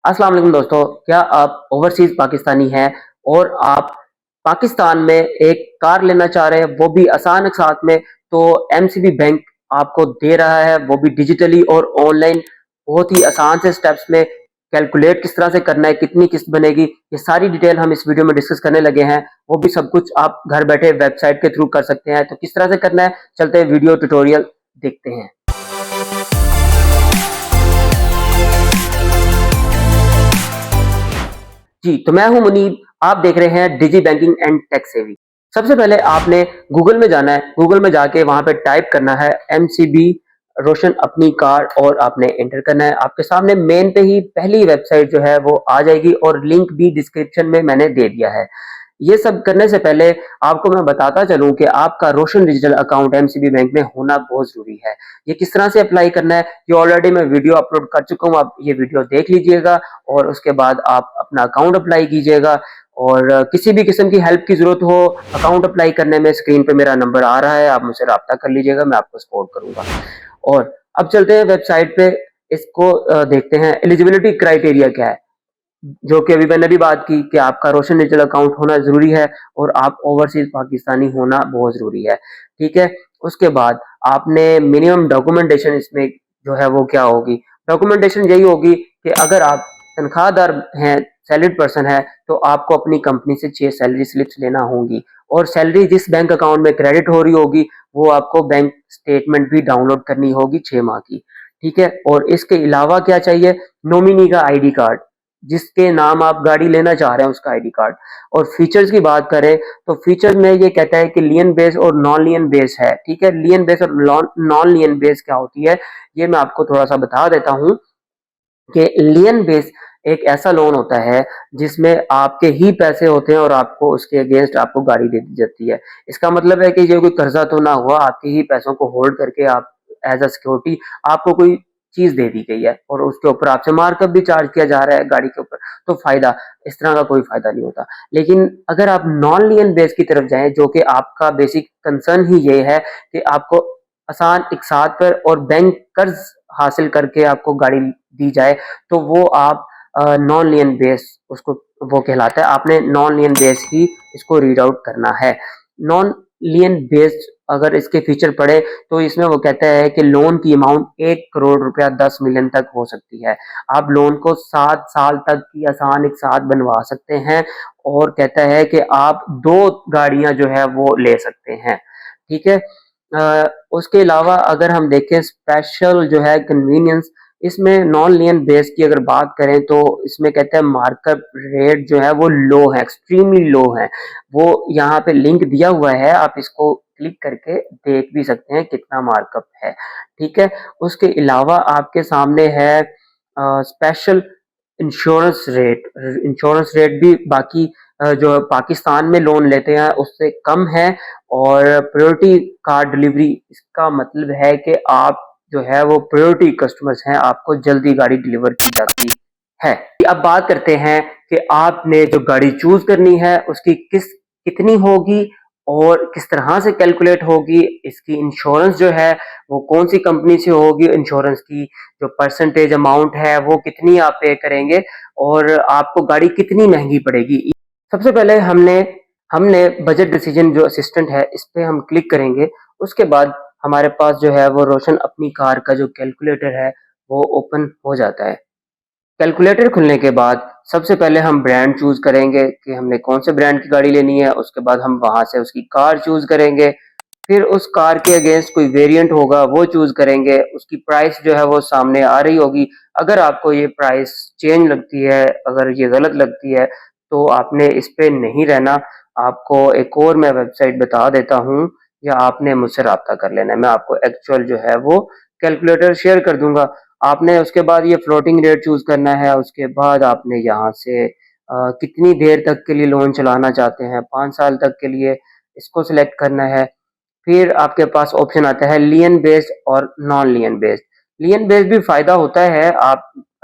अस्सलाम वालेकुम दोस्तों, क्या आप ओवरसीज़ पाकिस्तानी हैं और आप पाकिस्तान में एक कार लेना चाह रहे हैं, वो भी आसान के साथ में, तो एमसीबी बैंक आपको दे रहा है, वो भी डिजिटली और ऑनलाइन बहुत ही आसान से स्टेप्स में कैलकुलेट किस तरह से करना है, कितनी किस्त बनेगी, ये सारी डिटेल हम इस वीडियो में डिस्कस करने लगे हैं। वो भी सब कुछ आप घर बैठे वेबसाइट के थ्रू कर सकते हैं। तो किस तरह से करना है, चलते हैं वीडियो ट्यूटोरियल देखते हैं। जी, तो मैं हूं मुनीब, आप देख रहे हैं डिजी बैंकिंग एंड टेक सेवी। सबसे पहले आपने गूगल में जाना है, गूगल में जाके वहां पे टाइप करना है एमसीबी रोशन अपनी कार और आपने एंटर करना है। आपके सामने मेन पे ही पहली वेबसाइट जो है वो आ जाएगी और लिंक भी डिस्क्रिप्शन में मैंने दे दिया है। ये सब करने से पहले आपको मैं बताता चलूं कि आपका रोशन डिजिटल अकाउंट एमसीबी बैंक में होना बहुत जरूरी है। ये किस तरह से अप्लाई करना है, ये ऑलरेडी मैं वीडियो अपलोड कर चुका हूं, आप ये वीडियो देख लीजिएगा और उसके बाद आप अपना अकाउंट अप्लाई कीजिएगा। और किसी भी किस्म की हेल्प की जरूरत हो अकाउंट अप्लाई करने में, स्क्रीन पे मेरा नंबर आ रहा है, आप मुझसे राब्ता कर लीजिएगा, मैं आपको सपोर्ट करूंगा। और अब चलते हैं वेबसाइट पे, इसको देखते हैं एलिजिबिलिटी क्राइटेरिया क्या है। जो कि अभी मैंने भी बात की कि आपका रोशन डिजिटल अकाउंट होना जरूरी है और आप ओवरसीज पाकिस्तानी होना बहुत जरूरी है। ठीक है, उसके बाद आपने मिनिमम डॉक्यूमेंटेशन इसमें जो है वो क्या होगी, डॉक्यूमेंटेशन यही होगी कि अगर आप तनख्वाहदार हैं, सैलरीड पर्सन है, तो आपको अपनी कंपनी से 6 सैलरी स्लिप्स लेना होंगी और सैलरी जिस बैंक अकाउंट में क्रेडिट हो रही होगी वो आपको बैंक स्टेटमेंट भी डाउनलोड करनी होगी 6 माह की। ठीक है, और इसके अलावा क्या चाहिए, नॉमिनी का आईडी कार्ड, जिसके नाम आप गाड़ी लेना चाह रहे हैं उसका आईडी कार्ड। और फीचर्स की बात करें तो फीचर्स में ये कहता है कि लियन बेस और नॉन लियन बेस है। ठीक है, लियन बेस और नॉन लियन बेस क्या होती है ये मैं आपको थोड़ा सा बता देता हूं कि लियन बेस एक ऐसा लोन होता है जिसमें आपके ही पैसे होते हैं और आपको उसके अगेंस्ट आपको गाड़ी दे दी जाती है। इसका मतलब है कि ये कोई कर्जा तो ना हुआ, आपके ही पैसों को होल्ड करके आप एज अ सिक्योरिटी आपको कोई चीज दे दी गई है और उसके ऊपर आपसे मार्कअप भी चार्ज किया जा रहा है गाड़ी के ऊपर, तो फायदा इस तरह का कोई फायदा नहीं होता। लेकिन अगर आप नॉन लियन बेस की तरफ जाएं, जो कि आपका बेसिक कंसर्न ही ये है कि आपको आसान एक साथ पर और बैंक कर्ज हासिल करके आपको गाड़ी दी जाए, तो वो आप नॉन लियन बेस उसको वो कहलाता है। आपने नॉन लियन बेस ही इसको रीड आउट करना है। नॉन लियन बेस्ड अगर इसके फीचर पढ़े तो इसमें वो कहता है कि लोन की अमाउंट 1 करोड़ रुपया 10 मिलियन तक हो सकती है। आप लोन को 7 साल तक की आसान एक साथ बनवा सकते हैं और कहता है कि आप 2 गाड़ियां जो है वो ले सकते हैं। ठीक है, उसके अलावा अगर हम देखें स्पेशल जो है कन्वीनियंस, इसमें नॉन लियन बेस की अगर बात करें तो इसमें कहते हैं मार्कअप रेट जो है वो लो है, एक्सट्रीमली लो है। वो यहाँ पे लिंक दिया हुआ है, आप इसको क्लिक करके देख भी सकते हैं कितना मार्कअप है। ठीक है, उसके अलावा आपके सामने है special insurance rate. Insurance rate भी बाकी जो पाकिस्तान में लोन लेते हैं उससे कम है। और प्रायोरिटी कार डिलीवरी, इसका मतलब है कि आप जो है वो प्रायोरिटी कस्टमर्स हैं, आपको जल्दी गाड़ी डिलीवर की जाती है। अब बात करते हैं कि आपने जो गाड़ी चूज करनी है उसकी किस कितनी होगी और किस तरह से कैलकुलेट होगी। इसकी इंश्योरेंस जो है वो कौन सी कंपनी से होगी, इंश्योरेंस की जो परसेंटेज अमाउंट है वो कितनी आप पे करेंगे और आपको गाड़ी कितनी महंगी पड़ेगी। सबसे पहले हमने हमने बजट डिसीजन जो असिस्टेंट है इस पे हम क्लिक करेंगे। उसके बाद हमारे पास जो है वो रोशन अपनी कार का जो कैलकुलेटर है वो ओपन हो जाता है। कैलकुलेटर खुलने के बाद सबसे पहले हम ब्रांड चूज करेंगे कि हमने कौन से ब्रांड की गाड़ी लेनी है। उसके बाद हम वहां से उसकी कार चूज करेंगे, फिर उस कार के अगेंस्ट कोई वेरिएंट होगा वो चूज करेंगे। उसकी प्राइस जो है वो सामने आ रही होगी। अगर आपको ये प्राइस चेंज लगती है, अगर ये गलत लगती है, तो आपने इस पे नहीं रहना। आपको एक और मैं वेबसाइट बता देता हूँ या आपने मुझसे राब्ता कर लेना है, मैं आपको एक्चुअल जो है वो कैलकुलेटर शेयर कर दूंगा। आपने उसके बाद ये फ्लोटिंग रेट चूज करना है। उसके बाद आपने यहाँ से कितनी देर तक के लिए लोन चलाना चाहते हैं, 5 साल तक के लिए, इसको सिलेक्ट करना है। फिर आपके पास ऑप्शन आता है लियन बेस्ड और नॉन लियन बेस्ड। लियन बेस्ड भी फायदा होता है,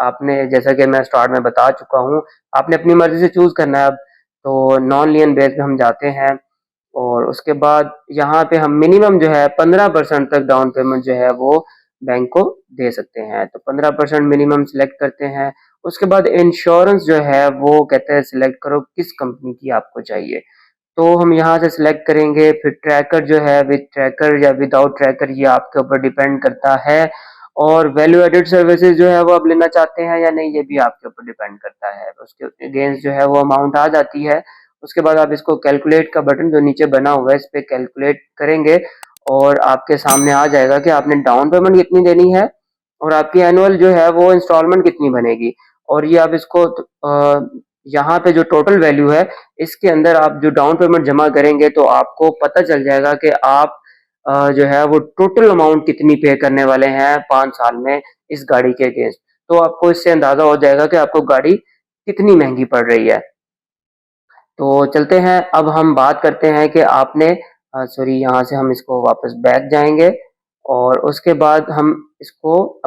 आपने जैसा कि मैं स्टार्ट में बता चुका हूँ, आपने अपनी मर्जी से चूज करना है। अब तो नॉन लियन बेस्ड में हम जाते हैं और उसके बाद यहाँ पे हम मिनिमम जो है 15% तक डाउन पेमेंट जो है वो बैंक को दे सकते हैं। तो 15% मिनिमम सिलेक्ट करते हैं। उसके बाद इंश्योरेंस जो है वो कहते हैं सिलेक्ट करो किस कंपनी की आपको चाहिए, तो हम यहाँ से सिलेक्ट करेंगे। फिर ट्रैकर जो है विद ट्रैकर या विदाउट ट्रैकर ये आपके ऊपर डिपेंड करता है, और वैल्यू एडेड सर्विसेज जो है वो आप लेना चाहते हैं या नहीं ये भी आपके ऊपर डिपेंड करता है। उसके अगेंस्ट जो है वो अमाउंट आ जाती है। उसके बाद आप इसको कैलकुलेट का बटन जो नीचे बना हुआ है इस पे कैलकुलेट करेंगे और आपके सामने आ जाएगा कि आपने डाउन पेमेंट कितनी देनी है और आपकी एनुअल जो है वो इंस्टॉलमेंट कितनी बनेगी। और ये आप इसको यहाँ पे जो टोटल वैल्यू है इसके अंदर आप जो डाउन पेमेंट जमा करेंगे तो आपको पता चल जाएगा कि आप जो है वो टोटल अमाउंट कितनी पे करने वाले हैं 5 साल में इस गाड़ी के अगेंस्ट। तो आपको इससे अंदाजा हो जाएगा कि आपको गाड़ी कितनी महंगी पड़ रही है। तो चलते हैं, अब हम बात करते हैं कि आपने सॉरी यहाँ से हम इसको वापस बैक जाएंगे और उसके बाद हम इसको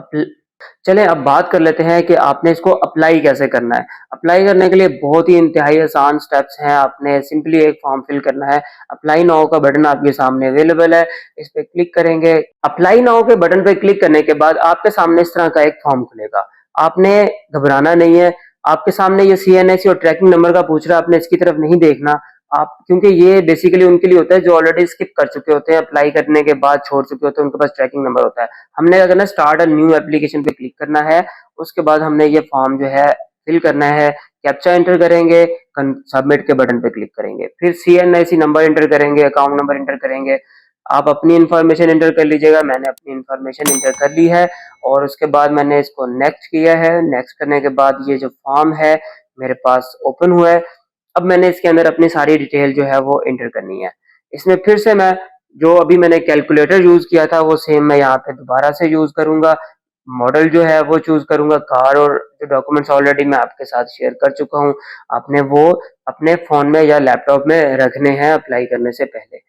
चलें अब बात कर लेते हैं कि आपने इसको अप्लाई कैसे करना है। अप्लाई करने के लिए बहुत ही इंतहाई आसान स्टेप्स हैं। आपने सिंपली एक फॉर्म फिल करना है। अप्लाई नाउ का बटन आपके सामने अवेलेबल है, इस पे क्लिक करेंगे। अप्लाई नाउ के बटन पे क्लिक करने के बाद आपके सामने इस तरह का एक फॉर्म खुलेगा। आपने घबराना नहीं है। आपके सामने ये CNIC और ट्रैकिंग नंबर का पूछ रहा है, आपने इसकी तरफ नहीं देखना। आप क्योंकि ये बेसिकली उनके लिए होता है जो ऑलरेडी स्किप कर चुके होते हैं, अप्लाई करने के बाद छोड़ चुके होते हैं, उनके पास ट्रैकिंग नंबर होता है। हमने क्या करना है, स्टार्ट अ न्यू एप्लीकेशन पे क्लिक करना है। उसके बाद हमने ये फॉर्म जो है फिल करना है, कैप्चा एंटर करेंगे, सबमिट के बटन पे क्लिक करेंगे, फिर CNIC नंबर एंटर करेंगे, अकाउंट नंबर एंटर करेंगे। आप अपनी इंफॉर्मेशन एंटर कर लीजिएगा, मैंने अपनी इंफॉर्मेशन एंटर कर ली है और उसके बाद मैंने इसको नेक्स्ट किया है। नेक्स्ट करने के बाद ये जो फॉर्म है मेरे पास ओपन हुआ है। अब मैंने इसके अंदर अपनी सारी डिटेल जो है वो एंटर करनी है। इसमें फिर से मैं जो अभी मैंने कैलकुलेटर यूज किया था वो सेम मैं यहाँ पे दोबारा से यूज करूंगा। मॉडल जो है वो चूज करूंगा कार, और जो डॉक्यूमेंट्स ऑलरेडी मैं आपके साथ शेयर कर चुका हूँ आपने वो अपने फोन में या लैपटॉप में रखने हैं अप्लाई करने से पहले।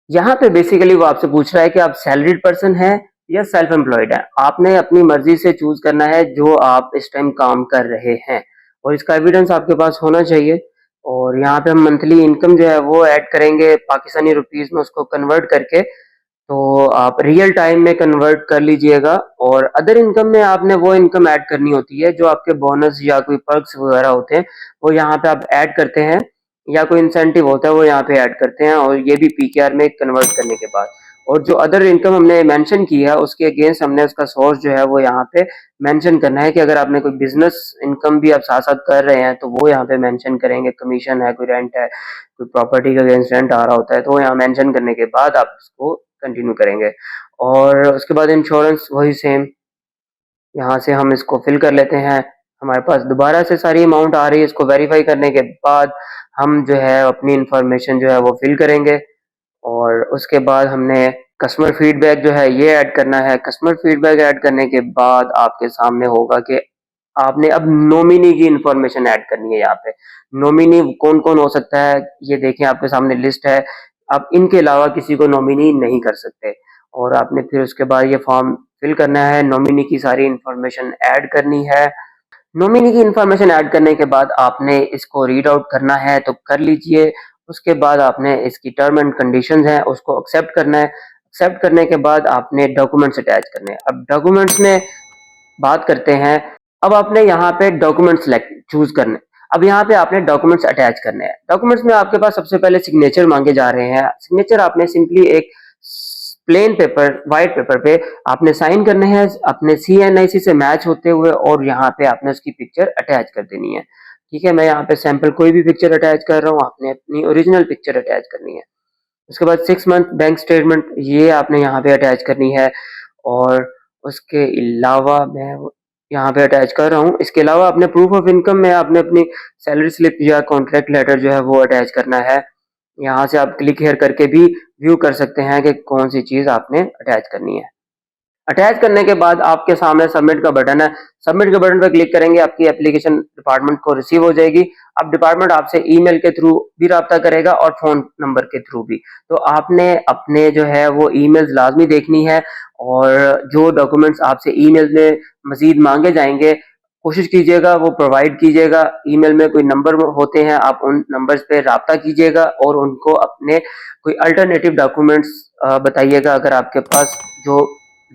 यहाँ पे बेसिकली वो आपसे पूछ रहा है कि आप सैलरीड पर्सन हैं या सेल्फ एम्प्लॉयड है। आपने अपनी मर्जी से चूज करना है जो आप इस टाइम काम कर रहे हैं और इसका एविडेंस आपके पास होना चाहिए। और यहाँ पे हम मंथली इनकम जो है वो ऐड करेंगे पाकिस्तानी रुपीस में, उसको कन्वर्ट करके। तो आप रियल टाइम में कन्वर्ट कर लीजिएगा। और अदर इनकम में आपने वो इनकम ऐड करनी होती है जो आपके बोनस या कोई पर्क्स वगैरह होते हैं वो यहाँ पे आप ऐड करते हैं, या कोई इंसेंटिव होता है वो यहाँ पे ऐड करते हैं, और ये भी PKR में कन्वर्ट करने के बाद। और जो अदर इनकम हमने मेंशन की है उसके अगेंस्ट हमने उसका सोर्स जो है वो यहाँ पे मेंशन करना है कि अगर आपने कोई बिजनेस इनकम भी आप साथ साथ कर रहे हैं तो वो यहाँ पे मेंशन करेंगे। कमीशन है, कोई रेंट है, कोई प्रॉपर्टी का अगेंस्ट रेंट आ रहा होता है, तो वो यहाँ मेंशन करने के बाद आप इसको कंटिन्यू करेंगे। और उसके बाद इंश्योरेंस वही सेम, यहाँ से हम इसको फिल कर लेते हैं। हमारे पास दोबारा से सारी अमाउंट आ रही है। इसको वेरीफाई करने के बाद हम जो है अपनी इंफॉर्मेशन जो है वो फिल करेंगे। और उसके बाद हमने कस्टमर फीडबैक जो है ये ऐड करना है। कस्टमर फीडबैक ऐड करने के बाद आपके सामने होगा कि आपने अब नॉमिनी की इंफॉर्मेशन ऐड करनी है। यहाँ पे नॉमिनी कौन कौन हो सकता है ये देखें, आपके सामने लिस्ट है। आप इनके अलावा किसी को नॉमिनी नहीं कर सकते। और आपने फिर उसके बाद ये फॉर्म फिल करना है, नॉमिनी की सारी इंफॉर्मेशन ऐड करनी है। नॉमिनी की इंफॉर्मेशन ऐड करने के बाद आपने इसको रीड आउट करना है तो कर लीजिए। उसके बाद आपने इसकी टर्म एंड कंडीशंस हैं उसको एक्सेप्ट करना है। एक्सेप्ट करने के बाद आपने डॉक्यूमेंट्स अटैच करने हैं। अब डॉक्यूमेंट्स में बात करते हैं। अब आपने यहाँ पे डॉक्यूमेंट सेलेक्ट चूज करने। अब यहाँ पे आपने डॉक्यूमेंट्स अटैच करने हैं। डॉक्यूमेंट्स में आपके पास सबसे पहले सिग्नेचर मांगे जा रहे हैं। सिग्नेचर आपने सिंपली एक प्लेन पेपर, व्हाइट पेपर पे आपने साइन करने हैं अपने CNIC से मैच होते हुए, और यहाँ पे आपने उसकी पिक्चर अटैच कर देनी है। ठीक है, मैं यहाँ पे सैंपल कोई भी पिक्चर अटैच कर रहा हूँ, आपने अपनी ओरिजिनल पिक्चर अटैच करनी है। उसके बाद 6 मंथ बैंक स्टेटमेंट ये आपने यहाँ पे अटैच करनी है। और उसके अलावा मैं यहाँ पे अटैच कर रहा हूँ। इसके अलावा अपने प्रूफ ऑफ इनकम में आपने अपनी सैलरी स्लिप या कॉन्ट्रैक्ट लेटर जो है वो अटैच करना है। यहाँ से आप क्लिक हेयर करके भी व्यू कर सकते हैं कि कौन सी चीज आपने अटैच करनी है। अटैच करने के बाद आपके सामने सबमिट का बटन है। सबमिट के बटन पर क्लिक करेंगे, आपकी एप्लीकेशन डिपार्टमेंट को रिसीव हो जाएगी। अब डिपार्टमेंट आपसे ईमेल के थ्रू भी रब्ता करेगा और फोन नंबर के थ्रू भी। तो आपने अपने जो है वो ईमेल्स लाजमी देखनी है, और जो डॉक्यूमेंट्स आपसे ईमेल में मजीद मांगे जाएंगे कोशिश कीजिएगा वो प्रोवाइड कीजिएगा। ईमेल में कोई नंबर होते हैं, आप उन नंबर्स पे राब्ता कीजिएगा और उनको अपने कोई अल्टरनेटिव डॉक्यूमेंट्स बताइएगा। अगर आपके पास जो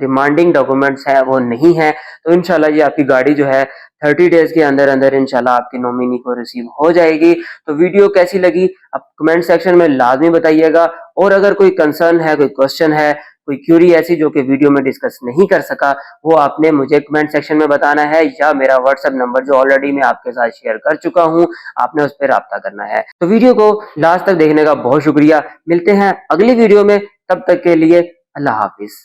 डिमांडिंग डॉक्यूमेंट्स हैं वो नहीं है तो इंशाल्लाह ये आपकी गाड़ी जो है 30 डेज के अंदर अंदर इंशाल्लाह आपकी नॉमिनी को रिसीव हो जाएगी। तो वीडियो कैसी लगी आप कमेंट सेक्शन में लाजमी बताइएगा, और अगर कोई कंसर्न है, कोई क्वेश्चन है, कोई क्यूरी ऐसी जो कि वीडियो में डिस्कस नहीं कर सका, वो आपने मुझे कमेंट सेक्शन में बताना है, या मेरा व्हाट्सएप नंबर जो ऑलरेडी मैं आपके साथ शेयर कर चुका हूं, आपने उस पर राब्ता करना है। तो वीडियो को लास्ट तक देखने का बहुत शुक्रिया। मिलते हैं अगली वीडियो में, तब तक के लिए अल्लाह हाफिज।